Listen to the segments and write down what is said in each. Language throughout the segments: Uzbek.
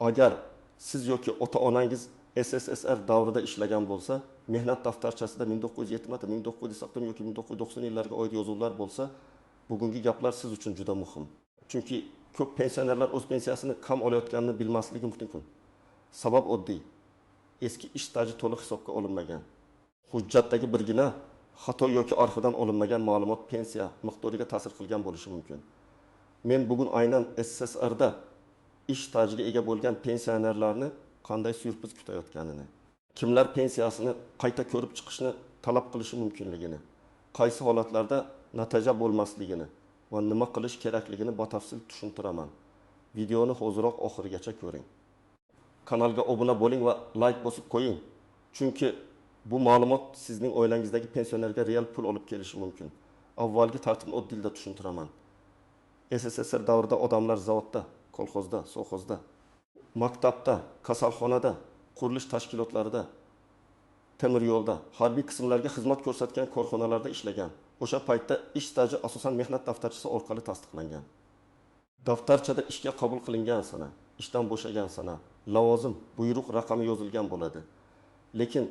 Agar siz yoki ota-onangiz SSSR davrida ishlagan bo'lsa, mehnat daftarchasida 1970, 1980 yoki 1990 yillarga oid yozuvlar bo'lsa, bugungi gaplar siz uchun juda muhim. Chunki ko'p pensionerlar o'z pensiyasini kam olayotganini bilmasligi mumkin. Sabab oddiy. Eski ish staji to'liq hisobga olinmagan. Hujjatdagi birgina xato yoki arxidan olinmagan ma'lumot pensiya miqdoriga ta'sir qilgan bo'lishi mumkin. Men bugun aynan SSSRda ish stajiga ega bo'lgan pensionerlarni qanday syurpriz kutayotganini, kimlar pensiyasini qayta ko'rib chiqishni talab qilishi mumkinligini, qaysi holatlarda natija bo'lmasligini va nima qilish kerakligini batafsil tushuntiraman. Videoni hoziroq oxirigacha ko'ring. Kanalga obuna bo'ling va like bosib qo'ying. Chunki bu ma'lumot sizning oilangizdagi pensionerga real pul olib kelishi mumkin. Avvalgi tartibni oddiy tilda tushuntiraman. SSSR davrida odamlar zavodda, kolxozda, sovxozda, maktabda, kasalxonada, qurilish tashkilotlarida, temir yo'lda, harbiy qismlarga xizmat ko'rsatgan korxonalarda ishlagan. O'sha paytda ish staji asosan mehnat daftarchasi orqali tasdiqlangan. Daftarchada ishga qabul qilingan sana, ishdan bo'shagan sana, lavozim, buyruq raqami yozilgan bo'ladi. Lekin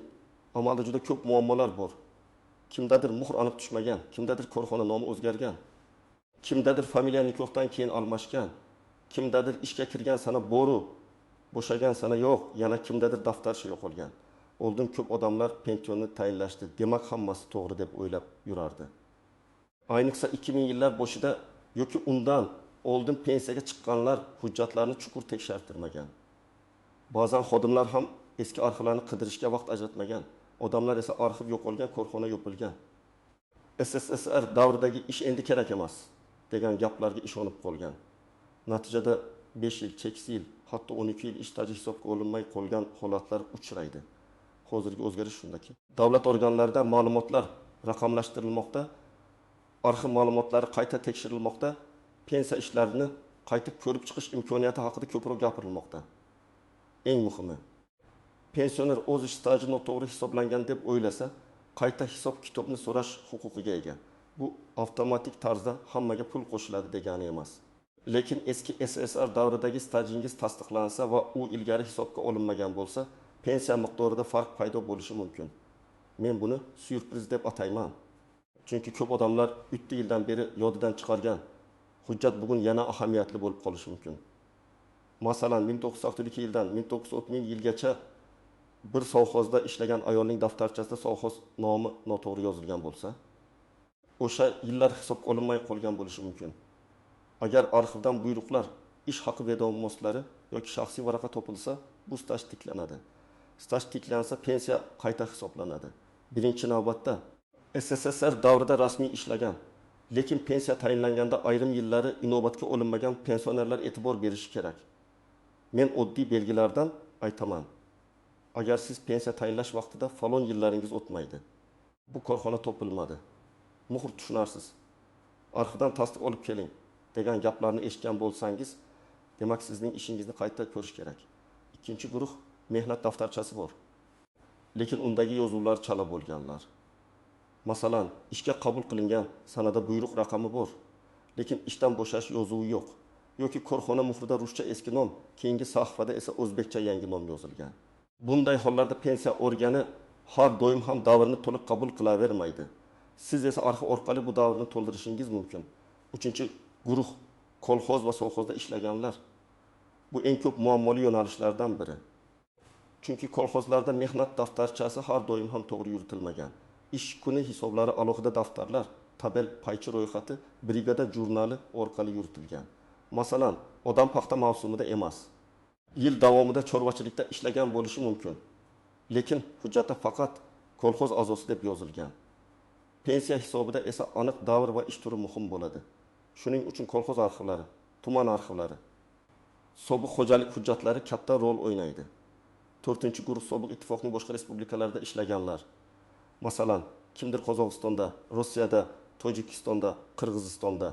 amalda juda ko'p muammolar bor. Kimdadir muhr aniq tushmagan, kimdadir korxona nomi o'zgargan, kimdadir familiya nikohdan keyin almashgan, kimdadir ishga kirgan sana bo'ru, bo'shagan sana yo'q, yana kimdadir daftarcha yo'qolgan. Oldin ko'p odamlar pensionni tayinlashdi, demak hammasi to'g'ri deb o'ylab yurardi. Ayniqsa 2000 yillar boshida yoki undan oldin pensiyaga chiqqanlar hujjatlarni chuqur tekshirtirmagan. Ba'zan xodimlar ham eski arxivlarni qidirishga vaqt ajratmagan. Odamlar esa arxiv yo'qolgan, korxona yopilgan. SSSR davridagi ish endi kerak emas degan gaplarga ishonib qolgan. Natijada 5 yil, 8 yil, hatto 12 yil ish staji hisobga olinmay qolgan holatlar uchraydi. Hozirgi o'zgarish shundaki, davlat organlarida ma'lumotlar raqamlashtirilmoqda, arxiv ma'lumotlari qayta tekshirilmoqda, pensiya ishlarini qaytib ko'rib chiqish imkoniyati haqida ko'proq gapirilmoqda. Eng muhimi, pensioner o'z ish staji noto'g'ri hisoblangan deb o'ylasa, qayta hisob kitobni so'rash huquqiga ega. Bu avtomatik tarzda hammaga pul qo'shiladi degani emas. Lekin eski SSR davridagi stajingiz tasdiqlansa va u ilgari hisobga olinmagan bo'lsa, pensiya miqdorida farq paydo bo'lishi mumkin. Men buni syurpriz deb atayman. Chunki ko'p odamlar 3 yildan beri yodidan chiqargan hujjat bugun yana ahamiyatli bo'lib qolishi mumkin. Masalan, 1962 yildan 1960 yilgacha bir sovxozda ishlagan ayolning daftarchasida sovxoz nomi noto'g'ri yozilgan bo'lsa, o'sha yillar hisobga olinmay qolgan bo'lishi mumkin. Agar arxivdan buyruqlar, ish haqi vedomoslari yoki shaxsiy varaqa topilsa, bu staj tiklanadi. Staj tiklansa, pensiya qayta hisoblanadi. Birinchi navbatda SSSR davrida rasmiy ishlagan, lekin pensiya tayinlanganda ayrim yillari inobatga olinmagan pensionerlar e'tibor berishi kerak. Men oddiy belgilardan aytaman. Agar siz pensiya tayinlash vaqtida falon yillaringiz o'tmaydi, bu korxona topilmadi, muhr tushunarsiz, arxivdan tasdiq olib keling degan gaplarni eshitgan bo'lsangiz, demak sizning ishingizni qayta ko'rish kerak. Ikkinchi guruh mehnat daftarchasi bor. Lekin undagi yozuvlar chala bo'lganlar. Masalan, ishga qabul qilingan sanada buyruq raqami bor, lekin ishdan bo'shash yozuvi yo'q. Yoki korxona muhrida ruscha eski nom, keyingi sahifada esa o'zbekcha yangi nom yozilgan. Bunday hollarda pensiya organi har doim ham davrni to'liq qabul qilavermaydi. Siz esa arxiv orqali bu davrni to'ldirishingiz mumkin. Uchinchi guruh kolxoz va sovxozda ishlaganlar. Bu eng ko'p muammoli yo'nalishlardan biri. Chunki kolxozlarda mehnat daftarchasi har doim ham to'g'ri yuritilmagan. Ish kuni hisoblari alohida daftarlar, tabel, paychi ro'yxati, brigada jurnali orqali yuritilgan. Masalan, odam paxta mavsumida emas, yil davomida chorvachilikda ishlagan bo'lishi mumkin. Lekin hujjatda faqat kolxoz a'zosi deb yozilgan. Pensiya hisobida esa aniq davr va ish turi muhim bo'ladi. Shuning uchun kolxoz arxivlari, tuman arxivlari, sobiq xo'jalik hujjatlari katta rol o'ynaydi. 4-guruh sobiq ittifoqning boshqa respublikalarida ishlaganlar. Masalan, kimdir Qozog'istonda, Rossiyada, Tojikistonda, Qirg'izistonda,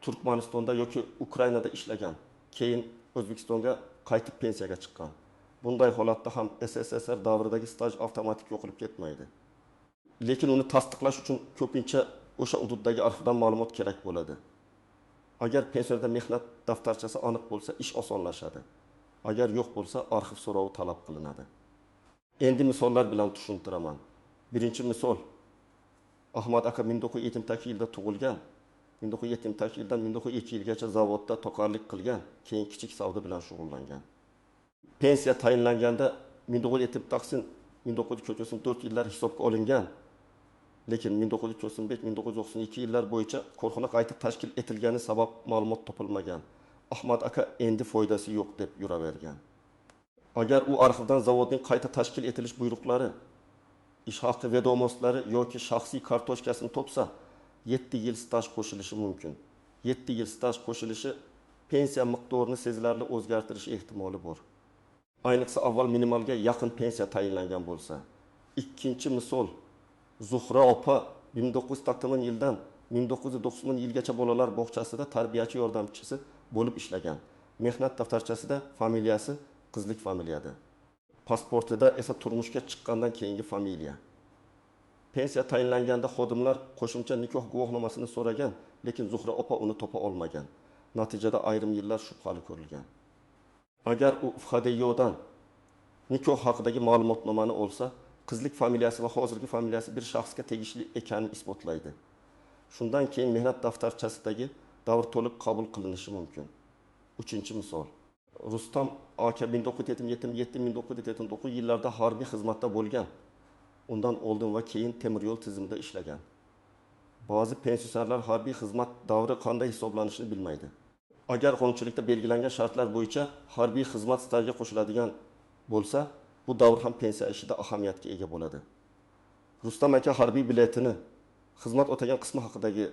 Turkmanistonda yoki Ukrainada ishlagan, keyin O'zbekistonga qaytib pensiyaga chiqqan. Bunday holatda ham SSSR davridagi staj avtomatik yo'qolib ketmaydi. Lekin uni tasdiqlash uchun ko'pincha o'sha hududdagi arxivdan ma'lumot kerak bo'ladi. Agar pensionerda mehnat daftarchasi aniq bo'lsa, ish osonlashadi. Agar yo'q bo'lsa, arxiv so'rovi talab qilinadi. Endi misollar bilan tushuntiraman. Birinchi misol, Ahmad aka 1970-yilda tug'ilgan. 1970-yildan 1902-yilgacha zavodda to'qarlik qilgan, keyin kichik savdo bilan shug'ullangan. Pensiya tayinlanganda 1970-1994 yillar hisobga olingan. Lekin 1995-1992 yillar bo'yicha korxona qayta tashkil etilgani sabab ma'lumot topilmagan. Ahmad aka endi foydasi yo'q deb yuravergan. Agar u arxivdan zavodning qayta tashkil etilish buyruqlari, ish haqi vedomoslari yoki shaxsiy kartochkasini topsa, 7 yil staj qo'shilishi mumkin. 7 yil staj qo'shilishi pensiya miqdorini sezilarli o'zgartirish ehtimoli bor. Ayniqsa avval minimalga yaqin pensiya tayinlangan bo'lsa. Ikkinchi misol, Zuhra opa 1990 yildan 1990 yilgacha bolalar bog'chasida tarbiyachi yordamchisi bo'lib ishlagan. Mehnat daftarchasida familiyasi qizlik familiyada. Pasportida esa turmushga chiqqandan keyingi familiya. Pensiya tayinlanganda xodimlar qo'shimcha nikoh guvohnomasini so'ragan, lekin Zuhra opa uni topa olmagan. Natijada ayrim yillar shubhali ko'rilgan. Agar u FHDYodan nikoh haqidagi ma'lumotnomani olsa, qizlik familiyasi va hozirgi familiyasi bir shaxsga tegishli ekanini isbotlaydi. Shundan keyin mehnat daftarchasidagi davr to'liq qabul qilinishi mumkin. Uchinchi misol. Rustam aka 1977-1979 yillarda harbiy xizmatda bo'lgan. Undan oldin va keyin temir yo'l tizimida ishlagan. Ba'zi pensionerlar harbiy xizmat davri qanday hisoblanishini bilmaydi. Agar qonunchilikda belgilangan shartlar bo'yicha harbiy xizmat stajiga qo'shiladigan bo'lsa, bu davr ham pensiya ishida ahamiyatga ega bo'ladi. Rustam aka harbiy biletini, xizmat o'tagan qismi haqidagi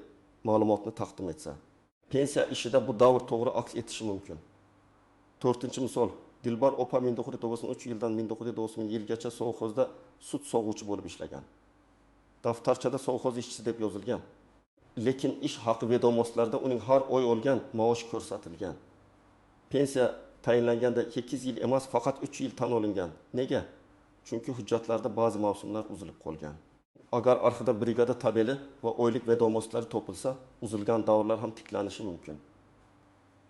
ma'lumotni taqdim etsa, pensiya ishida bu davr to'g'ri aks etishi mumkin. To'rtinchi misol, Dilbar opa 1993 yildan 1990 yilgacha sovxozda sut sog'uvchi bo'lib ishlagan. Daftarchada sovxoz ishchisi deb yozilgan. Lekin ish haqi vedomotslarda uning har oy olgan maoshi ko'rsatilgan. Pensiya tayinlanganda 8 yil emas, faqat 3 yil tan olingan. Nega? Chunki hujjatlarda ba'zi mavsumlar uzilib qolgan. Agar arxivda brigada tabeli va oylik vedomotlari topilsa, uzilgan davrlar ham tiklanishi mumkin.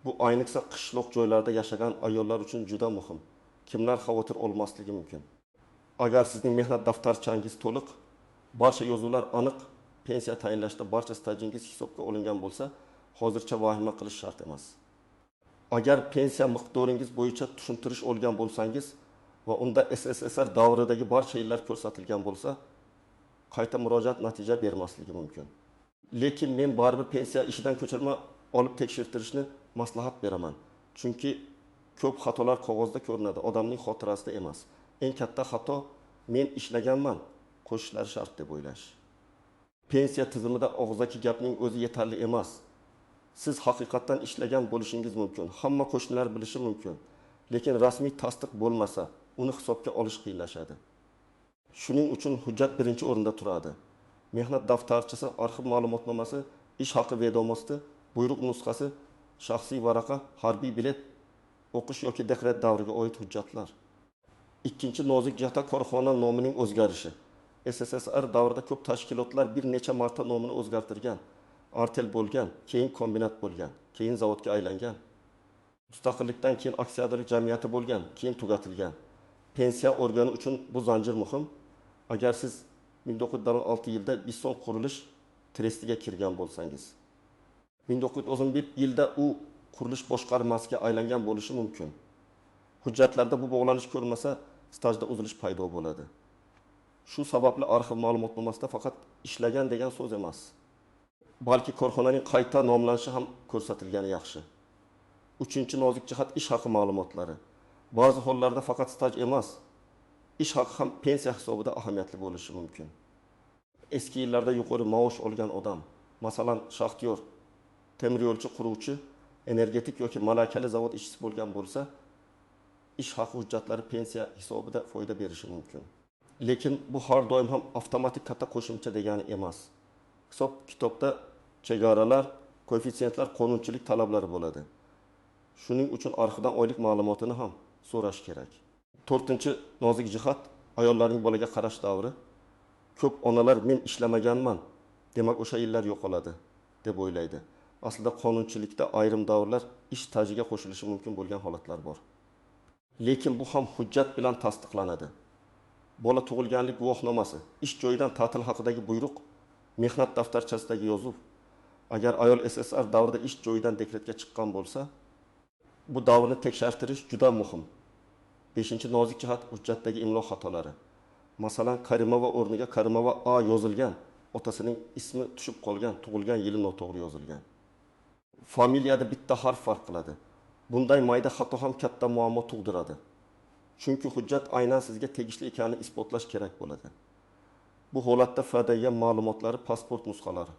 Bu ayniqsa qishloq joylarda yashagan ayollar uchun juda muhim. Kimlar xavotir olmasligi mumkin. Agar sizning mehnat daftarchangiz to'liq, barcha yozuvlar aniq, pensiya tayinlashda barcha stajingiz hisobga olingan bo'lsa, hozircha vahima qilish shart emas. Agar pensiya miqdoringiz bo'yicha tushuntirish olgan bo'lsangiz va unda SSSR davridagi barcha yillar ko'rsatilgan bo'lsa, qayta murojaat natija bermasligi mumkin. Lekin men baribir pensiya ishidan ko'chirma olib tekshirtirishni maslahat beraman. Chunki ko'p xatolar qog'ozda ko'rinadi, odamning xotirasida emas. Eng katta xato men ishlaganman, qo'shishlari shart deb o'ylash. Pensiya tizimida og'zaki gapning o'zi yetarli emas. Siz haqiqatdan ishlagan bo'lishingiz mumkin, hamma qo'shnilar bilishi mumkin. Lekin rasmiy tasdiq bo'lmasa, uni hisobga olish qiyinlashadi. Shuning uchun hujjat birinchi o'rinda turadi. Mehnat daftarchasi, arxiv ma'lumotnomasi, ish haqi vedomosti, buyruq nusxasi, shaxsiy varaqa, harbiy bilet, o'qish yoki dekret davriga oid hujjatlar. Ikkinchi nozik jihati korxona nomining o'zgarishi. SSSR davrida ko'p tashkilotlar bir necha marta nomini o'zgartirgan. Artel bo'lgan, keyin kombinat bo'lgan, keyin zavodga aylangan. Mustaqillikdan keyin aksiyadorlik jamiyati bo'lgan, keyin tugatilgan. Pensiya organi uchun bu zanjir muhim. Agar siz 1996 yilda Bisson qurilish trestiga kirgan bo'lsangiz, 1991 yilda u qurilish boshqarmasiga aylangan bo'lishi mumkin. Hujjatlarda bu bog'lanish ko'rinmasa, stajda uzilish paydo bo'ladi. Shu sababli arxiv ma'lumotnomasida faqat ishlagan degan so'z emas, balki korxonaning qayta nomlanishi ham ko'rsatilgani yaxshi. Uchinchi nozik jihat ish haqi ma'lumotlari. Ba'zi hollarda faqat staj emas, ish haqi ham pensiya hisobida ahamiyatli bo'lishi mumkin. Eski yillarda yuqori maosh olgan odam, masalan, shaxtyor, temir yo'lchi quruvchi, energetik yoki malakali zavod ishchisi bo'lgan bo'lsa, ish haqi hujjatlari pensiya hisobida foyda berishi mumkin. Lekin bu har doim ham avtomatik katta qo'shimcha degani emas. Hisob kitobda chegaralar, koeffitsiyentlar, qonunchilik talablari bo'ladi. Shuning uchun arxivdan oylik ma'lumotini ham so'rash kerak. To'rtinchi nozik jihat ayollarning bolaga qarash davri. Ko'p onalar men ishlamaganman, demak o'sha yillar yo'qoladi deb o'ylaydi. Aslida qonunchilikda ayrim davrlar ish stajiga qo'shilishi mumkin bo'lgan holatlar bor. Lekin bu ham hujjat bilan tasdiqlanadi. Bola tug'ilganlik guvohnomasi, ish joyidan ta'til haqidagi buyruq, mehnat daftarchasidagi yozuv. Agar ayol SSR davrida ish joyidan dekretga chiqqan bo'lsa, bu davrni tekshartirish juda muhim. 5-nozik jihat hujjatdagi imlo xatolari. Masalan, Karimova o'rniga Karimova A yozilgan, otasining ismi tushib qolgan, tug'ilgan yili noto'g'ri yozilgan. Familiyada bitta harf farq qiladi. Bunday mayda xato ham katta muammo tug'diradi. Chunki hujjat aynan sizga tegishli ekanini isbotlash kerak bo'ladi. Bu holatda foydalangan ma'lumotlari pasport nusxalari,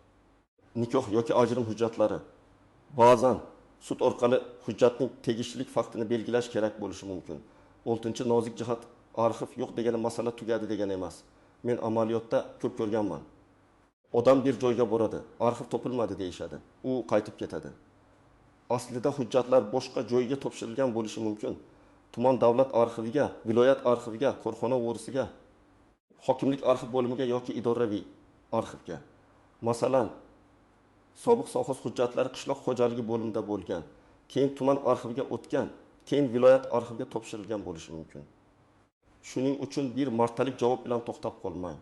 nikoh yoki ajrim hujjatlari, ba'zan sud orqali hujjatning tegishlilik faktini belgilash kerak bo'lishi mumkin. 6-nozik jihat arxiv yo'q degani masala tugadi degani emas. Men amaliyotda ko'p ko'rganman. Odam bir joyga boradi, arxiv topilmadi deyishadi. U qaytib ketadi. Aslida hujjatlar boshqa joyga topshirilgan bo'lishi mumkin. Tuman davlat arxiviga, viloyat arxiviga, korxona o'risiga, hokimlik arxiv bo'limiga yoki idoraviy arxivga. Masalan, sobiq sohos hujjatlari qishloq xo'jaligi bo'limida bo'lgan, keyin tuman arxiviga o'tgan, keyin viloyat arxiviga topshirilgan bo'lishi mumkin. Shuning uchun bir martalik javob bilan to'xtab qolmang.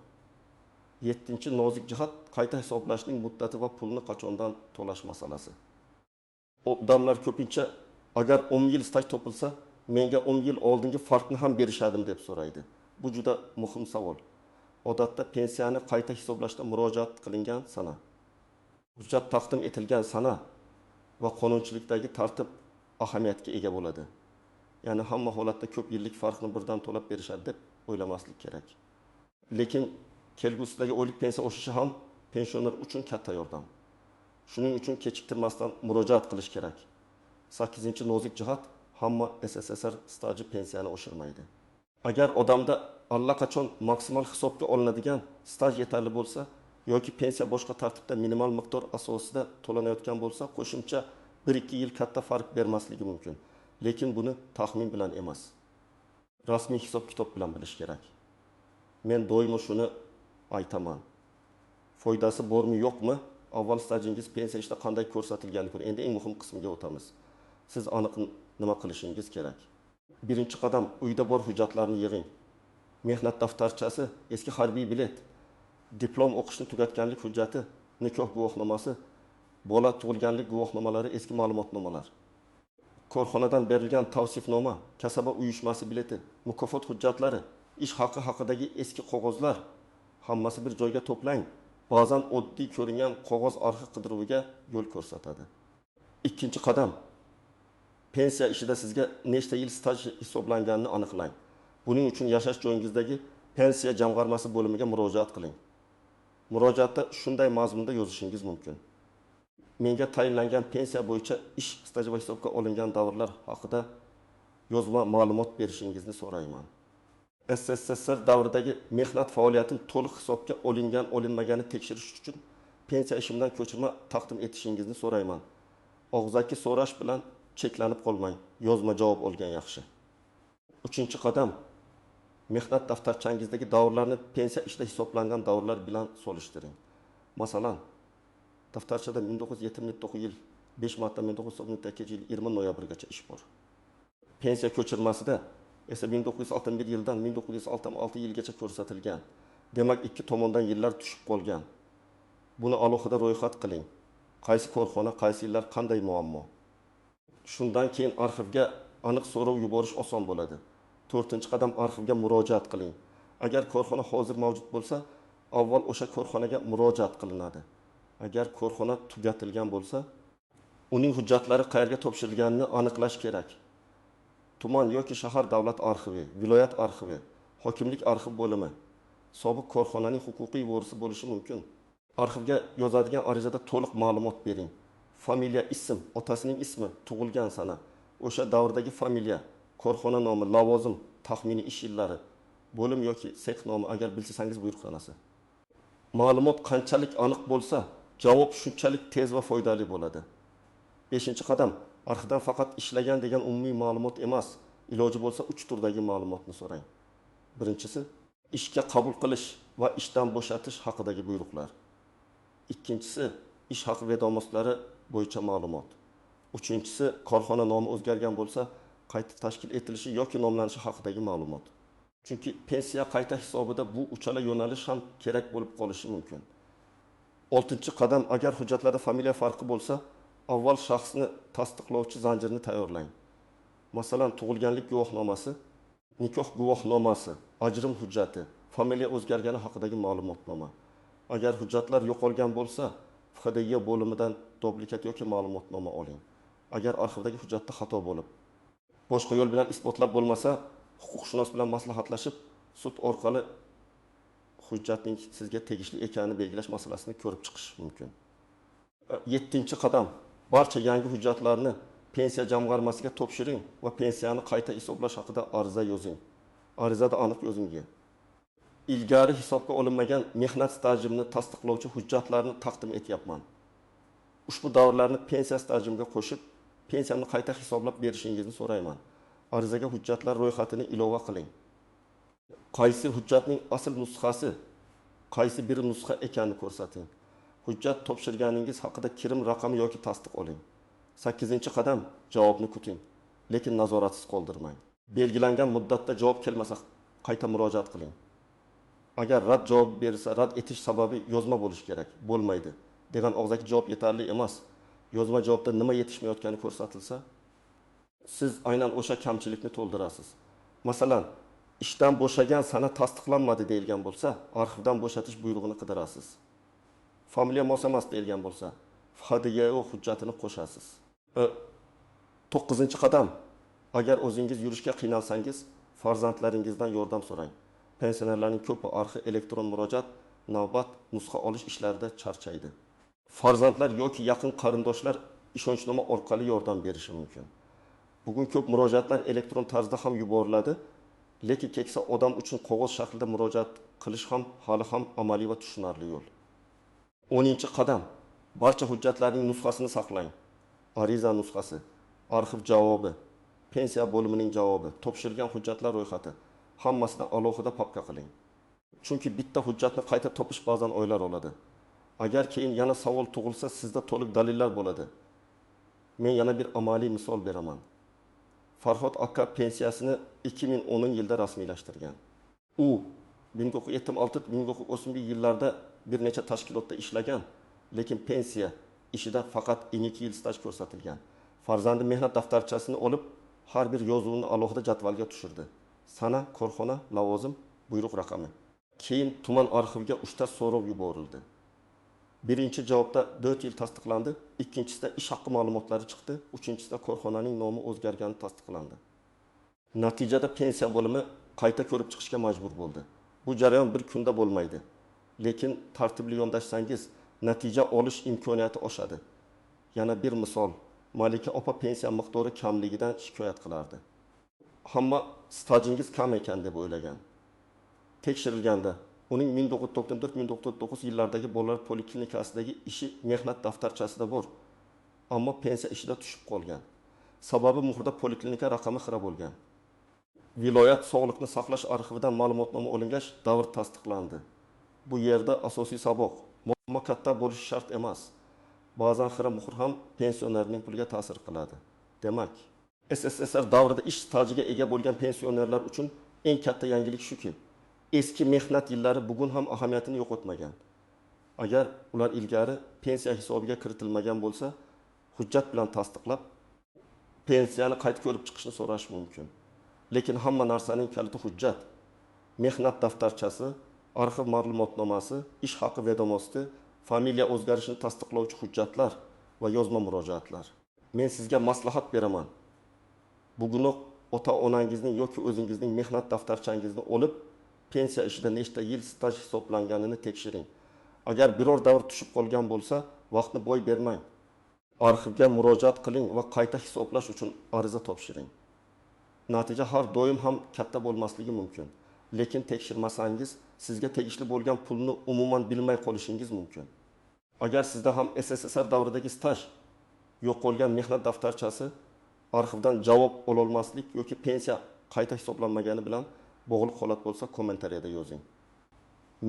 7-nozik jihat qayta hisoblashning muddati va pulni qachondan to'lash masalasi. Odamlar ko'pincha agar 10 yil staj topilsa, menga 10 yil oldingi farqni ham berishadim deb so'raydi. Bu juda muhim savol. Odatda pensiyani qayta hisoblashda murojaat qilingan sana, hujjat taqdim etilgan sana va qonunchilikdagi tartib ahamiyatga ega bo'ladi. Ya'ni hamma holatda ko'p yillik farqni birdan to'lab berishadi deb o'ylamaslik kerak. Lekin kelgusidagi oylik pensiya oshishi ham pensioner uchun katta yordam. Shuning uchun kechiktirmasdan murojaat qilish kerak. 8-nozik jihat hamma SSSR staji pensiyani oshirmaydi. Agar odamda allaqachon maksimal hisobga olinadigan staj yetarli bo'lsa yoki pensiya boshqa tartibda minimal miqdor asosida to'lanayotgan bo'lsa, qo'shimcha 1-2 yil katta farq bermasligi mumkin. Lekin buni taxmin bilan emas, rasmiy hisob-kitob bilan bilish kerak. Men doimo shuni aytaman. Foydasi bormi, yo'qmi? Avval stajingiz pensiya ishida qanday ko'rsatilganini ko'ring. Endi eng muhim qismiga o'tamiz. Siz aniq nima qilishingiz kerak? Birinchi qadam, uyda bor hujjatlarni yig'ing. Mehnat daftarchasi, eski harbiy bilet, diplom o'qishni tugatganlik hujjati, nikoh guvohnomasi, bola tug'ilganlik guvohnomalari, eski ma'lumotnomalar, korxonadan berilgan tavsifnoma, kasaba uyushmasi bileti, mukofot hujjatlari, ish haqi haqidagi eski qog'ozlar, hammasi bir joyga to'plang. Ba'zan oddiy ko'ringan qog'oz arxiv qidiruviga yo'l ko'rsatadi. Ikkinchi qadam, pensiya ishida sizga nechta yil staj hisoblanganini aniqlang. Buning uchun yashash joyingizdagi pensiya jamg'armasi bo'limiga murojaat qiling. Murojaatda shunday mazmunda yozishingiz mumkin: menga tayinlangan pensiya bo'yicha ish staji va hisobga olingan davrlar haqida yozma ma'lumot berishingizni so'rayman. SSSR davridagi mehnat faoliyatim to'liq hisobga olinmaganini tekshirish uchun pensiya ishimdan ko'chirma taqdim etishingizni so'rayman. Og'zaki so'rash bilan cheklanib qolmang. Yozma javob olgan yaxshi. 3-qadam, mehnat daftarchangizdagi davrlarni pensiya ishida hisoblangan davrlar bilan solishtiring. Masalan, daftarchada 1979 yil 5 martdan 1992 yil 20 noyabrgacha ish bor. Pensiya ko'chirmasida esa 1961 yildan 1966 yilgacha ko'rsatilgan. Demak, ikki tomondan yillar tushib qolgan. Buni alohida ro'yxat qiling. Qaysi korxona, qaysi yillar qanday muammo? Shundan keyin arxivga aniq so'rov yuborish oson bo'ladi. 4-qadam, arxivga murojaat qiling. Agar korxona hozir mavjud bo'lsa, avval o'sha korxonaga murojaat qilinadi. Agar korxona tugatilgan bo'lsa, uning hujjatlari qayerga topshirilganini aniqlash kerak. Tuman yoki shahar davlat arxivi, viloyat arxivi, hokimlik arxiv bo'limi, sobiq korxonaning huquqiy vorisi bo'lishi mumkin. Arxivga yozadigan arizada to'liq ma'lumot bering. Familiya, ism, otasining ismi, tug'ilgan sana, o'sha davrdagi familiya, korxona nomi, lavozim, taxminiy ish yillari, bo'lim yoki sex nomi agar bilsangiz buyruqnomasi. Ma'lumot qanchalik aniq bo'lsa, javob shunchalik tez va foydali bo'ladi. 5-qadam, arxivdan faqat ishlagan degan umumiy ma'lumot emas, iloji bo'lsa 3 turdagi ma'lumotni so'rang. Birinchisi, ishga qabul qilish va ishdan bo'shatish haqidagi buyruqlar. Ikkinchisi, ish haqi vedomotlari bo'yicha ma'lumot. Uchinchisi, korxona nomi o'zgargan bo'lsa, qayta tashkil etilishi yoki nomlanishi haqidagi ma'lumot. Chunki pensiya qayta hisobida bu uchala yo'nalish ham kerak bo'lib qolishi mumkin. 6-qadam, agar hujjatlarda familiya farqi bo'lsa, avval shaxsni tasdiqlovchi zanjirni tayyorlang. Masalan, tug'ilganlik guvohnomasi, nikoh guvohnomasi, ajrim hujjati, familiya o'zgargani haqidagi ma'lumotnoma. Agar hujjatlar yo'qolgan bo'lsa, FHDY bo'limidan dublikat yoki ma'lumotnoma oling. Agar arxivdagi hujjatda xato bo'lib, boshqa yo'l bilan isbotlab bo'lmasa, huquqshunos bilan maslahatlashib, sud orqali hujjatning sizga tegishli ekanini belgilash masalasini ko'rib chiqish mumkin. 7-qadam, barcha yangi hujjatlarni pensiya jamg'armasiga topshiring va pensiyani qayta hisoblash haqida ariza yozing. Arizada aniq yozing. Ilgari hisobga olinmagan mehnat stajimni tasdiqlovchi hujjatlarni taqdim etyapman. Ushbu davrlarni pensiya stajimga qo'shib, pensiyamni qayta hisoblab berishingizni so'rayman. Arizaga hujjatlar ro'yxatini ilova qiling. Qaysi hujjatning asl nusxasi, qaysi bir nusxa ekanini ko'rsating. Hujjat topshirganingiz haqida kirim raqami yoki tasdiq oling. 8-qadam, javobni kuting, lekin nazoratsiz qoldirmang. Belgilangan muddatda javob kelmasa, qayta murojaat qiling. Agar rad javob berilsa, rad etish sababi yozma bo'lishi kerak, bo'lmaydi degan og'zaki javob yetarli emas. Yozma javobda nima yetishmayotgani ko'rsatilsa, siz aynan o'sha kamchilikni to'ldirasiz. Masalan, ishdan bo'shagan sana tasdiqlanmadi deyilgan bo'lsa, arxivdan bo'shatish buyrug'ini qidirasiz. Familiya mos emas deyilgan bo'lsa, FHDY hujjatini qo'shasiz. 9-qadam, agar o'zingiz yurishga qiynalsangiz, farzandlaringizdan yordam so'rang. Pensionerlarning ko'pi arxiv elektron murojaat, navbat, nusxa olish ishlarida charchaydi. Farzandlar yoki yaqin qarindoshlar ishonchnoma orqali yordam berishi mumkin. Bugun ko'p murojaatlar elektron tarzda ham yuboriladi, lekin keksa odam uchun qog'oz shaklida murojaat qilish ham hali ham amaliy va tushunarli yo'l. 10-qadam, barcha hujjatlarning nusxasini saqlang. Ariza nusxasi, arxiv javobi, pensiya bo'limining javobi, topshirilgan hujjatlar ro'yxati, hammasini alohida papka qiling. Chunki bitta hujjatni qayta topish ba'zan oylar oladi. Agar keyin yana savol tug'ilsa, sizda to'liq dalillar bo'ladi. Men yana bir amaliy misol beraman. Farhod aka pensiyasini 2010-yilda rasmiylashtirgan. U 1976-1981 yillarda bir necha tashkilotda ishlagan, lekin pensiya ishida faqat 12 yil staj ko'rsatilgan. Farzandi mehnat daftarchasini olib, har bir yozuvni alohida jadvalga tushirdi. Sana, korxona, lavozim, buyruq raqami. Keyin tuman arxivga 3 ta so'rov yuborildi. Birinchi javobda 4 yil tasdiqlandi, ikkinchisida ish haqqi ma'lumotlari chiqdi, uchinchisida korxonaning nomi o'zgargani tasdiqlandi. Natijada pensiya bo'limi qayta ko'rib chiqishga majbur bo'ldi. Bu jarayon bir kunda bo'lmaydi, lekin tartibli yondashsangiz natija olish imkoniyati oshadi. Yana bir misol, Malika opa pensiya miqdori kamligidan shikoyat qilardi. Hamma stajingiz kam ekan deb o'ylagan. Tekshirilganda uning 1994-1999 yillardagi bolalar poliklinikasidagi ishi mehnat daftarchasida bor, ammo pensiya ishida tushib qolgan. Sababi muhrda poliklinika raqami xira bo'lgan. Viloyat sog'liqni saqlash arxividan ma'lumotnoma olingach, davr tasdiqlandi. Bu yerda asosiy saboq, muammo katta bo'lishi shart emas. Ba'zan xira muhr ham pensionerning puliga ta'sir qiladi. Demak, SSSR davrida ish stajiga ega bo'lgan pensionerlar uchun eng katta yangilik shuki, eski mehnat yillari bugun ham ahamiyatini yo'qotmagan. Agar ular ilgari pensiya hisobiga kiritilmagan bo'lsa, hujjat bilan tasdiqlab, pensiyani qayta ko'rib chiqishni so'rash mumkin. Lekin hamma narsaning kaliti hujjat. Mehnat daftarchasi, arxiv ma'lumotnomasi, ish haqi vedomosti, familiya o'zgarishini tasdiqlovchi hujjatlar va yozma murojaatlar. Men sizga maslahat beraman. Bugunoq ota-onangizning yoki o'zingizning mehnat daftarchangizni olib, pensiya ishida nechta yil staj hisoblanganini tekshiring. Agar biror davr tushib qolgan bo'lsa, vaqtni boy bermang. Arxivga murojaat qiling va qayta hisoblash uchun ariza topshiring. Natija har doim ham katta bo'lmasligi mumkin, lekin tekshirmasangiz sizga tegishli bo'lgan pulni umuman bilmay qolishingiz mumkin. Agar sizda ham SSSR davridagi staj, yo'qolgan mehnat daftarchasi, arxivdan javob ololmaslik yoki pensiya qayta hisoblanmagani bilan bog'liq holat bo'lsa, kommentariyada yozing.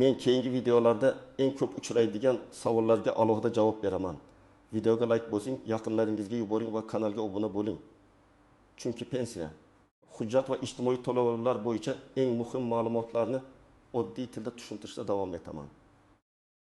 Men keyingi videolarda eng ko'p uchraydigan savollarga alohida javob beraman. Videoga like bosing, yaqinlaringizga yuboring va kanalga obuna bo'ling. Chunki pensiya hujjat va ijtimoiy to'lovlar bo'yicha eng muhim ma'lumotlarni oddiy tilda tushuntirishda davom etaman.